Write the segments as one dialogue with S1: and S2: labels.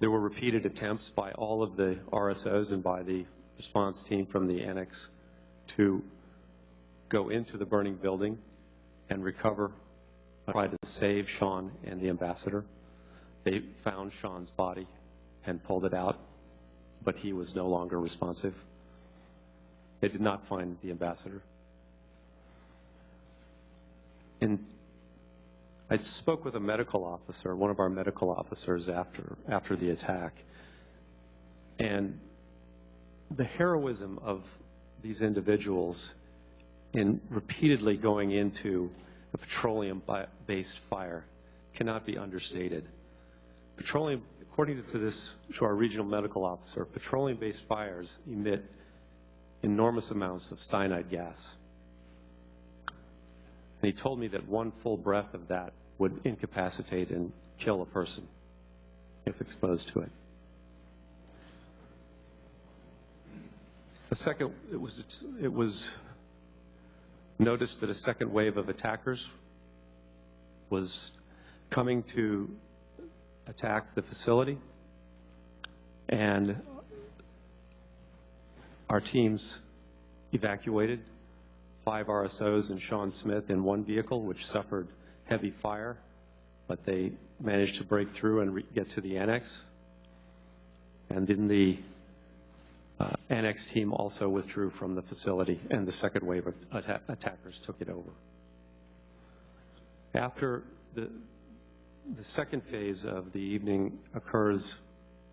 S1: There were repeated attempts by all of the RSOs and by the response team from the annex to go into the burning building and recover, try to save Sean and the ambassador. They found Sean's body and pulled it out, but he was no longer responsive. They did not find the ambassador. And I spoke with a medical officer, one of our medical officers after the attack, and the heroism of these individuals in repeatedly going into a petroleum-based fire cannot be understated. Petroleum, according to our regional medical officer, petroleum-based fires emit enormous amounts of cyanide gas. And he told me that one full breath of that would incapacitate and kill a person if exposed to it. It was noticed that a second wave of attackers was coming to attack the facility, and our teams evacuated 5 RSOs and Sean Smith in one vehicle, which suffered heavy fire, but they managed to break through and get to the annex. And then the annex team also withdrew from the facility, and the second wave of attackers took it over. After the second phase of the evening occurs,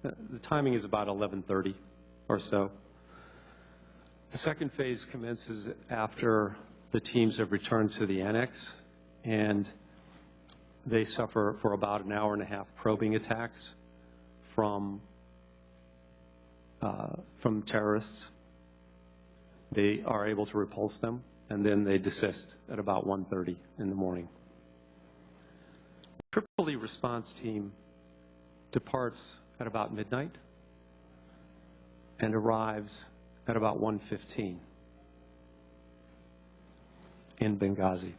S1: the timing is about 11:30 or so. The second phase commences after the teams have returned to the annex, and they suffer for about an hour and a half probing attacks from terrorists. They are able to repulse them, and then they desist at about 1:30 in the morning. The Tripoli response team departs at about midnight and arrives at about 1:15 in Benghazi.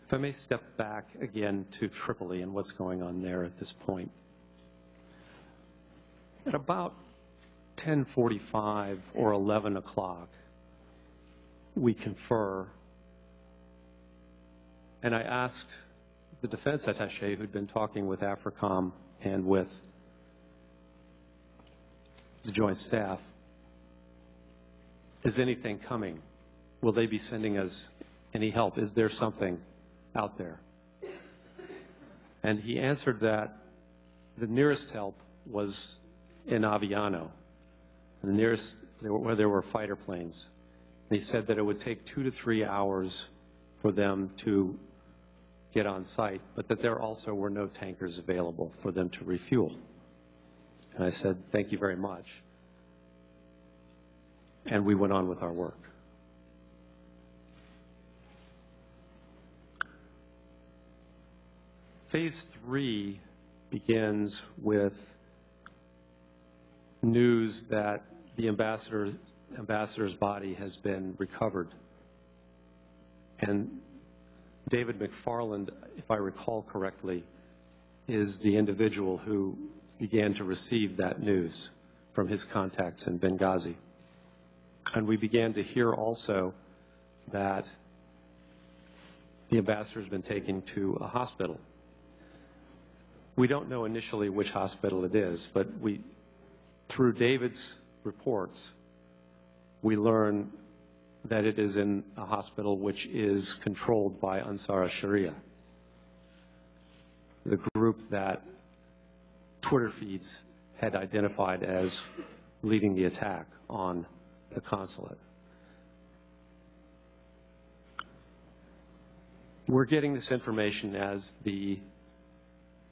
S1: If I may step back again to Tripoli and what's going on there at this point. At about 10:45 or 11 o'clock, we confer, and I asked the defense attaché who'd been talking with AFRICOM and with the Joint Staff, is anything coming? Will they be sending us any help? Is there something out there? And he answered that the nearest help was in Aviano, the nearest where there were fighter planes. He said that it would take 2 to 3 hours for them to get on site, but that there also were no tankers available for them to refuel. And I said, thank you very much. And we went on with our work. Phase 3 begins with news that the ambassador's body has been recovered. And David McFarland, if I recall correctly, is the individual who began to receive that news from his contacts in Benghazi. And we began to hear also that the ambassador has been taken to a hospital. We don't know initially which hospital it is, but through David's reports, we learn that it is in a hospital which is controlled by Ansar al-Sharia, the group that Twitter feeds had identified as leading the attack on the consulate. We're getting this information as the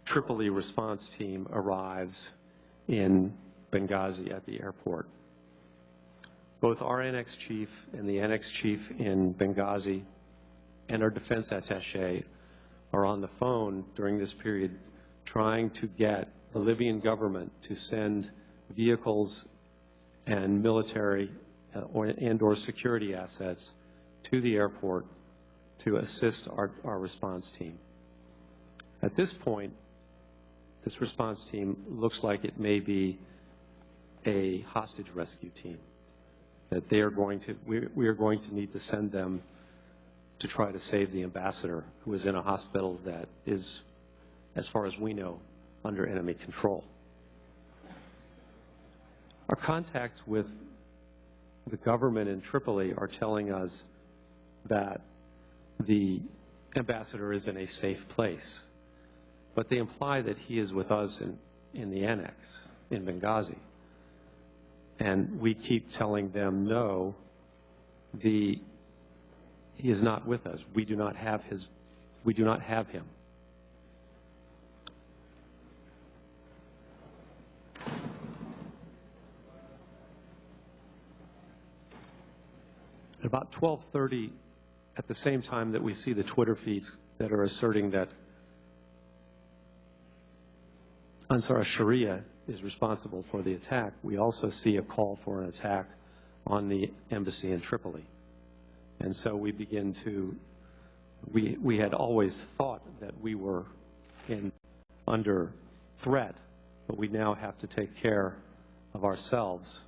S1: Tripoli response team arrives in Benghazi at the airport. Both our annex chief and the annex chief in Benghazi and our defense attaché are on the phone during this period trying to get the Libyan government to send vehicles and military and/or security assets to the airport to assist our response team. At this point, This response team looks like it may be a hostage rescue team, that we are going to need to send them to try to save the ambassador, who is in a hospital that is, as far as we know, under enemy control. Our contacts with the government in Tripoli are telling us that the ambassador is in a safe place, but they imply that he is with us in the annex in Benghazi. And we keep telling them, no, he is not with us. We do not have him. At about 12:30, at the same time that we see the Twitter feeds that are asserting that Ansar al-Sharia is responsible for the attack, we also see a call for an attack on the embassy in Tripoli. And so we begin to, we had always thought that we were under threat, but we now have to take care of ourselves.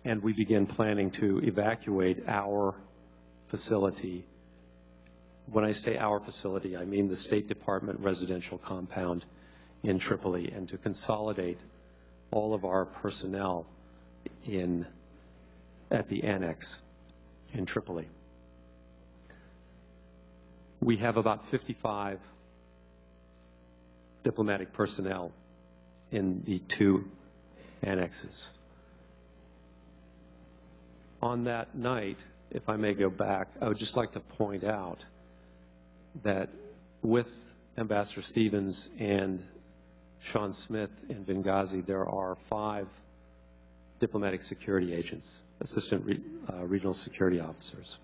S1: And we begin planning to evacuate our facility. When I say our facility, I mean the State Department residential compound in Tripoli, and to consolidate all of our personnel at the annex in Tripoli. We have about 55 diplomatic personnel in the two annexes. On that night, if I may go back, I would just like to point out that with Ambassador Stevens and Sean Smith in Benghazi, there are 5 diplomatic security agents, assistant regional security officers.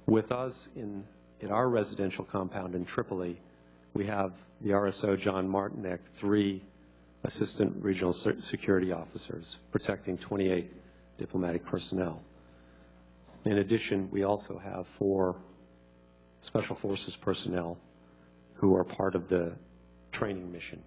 S1: With us in our residential compound in Tripoli, we have the RSO John Martinek, 3 assistant regional security officers protecting 28 diplomatic personnel. In addition, we also have 4 Special Forces personnel who are part of the training mission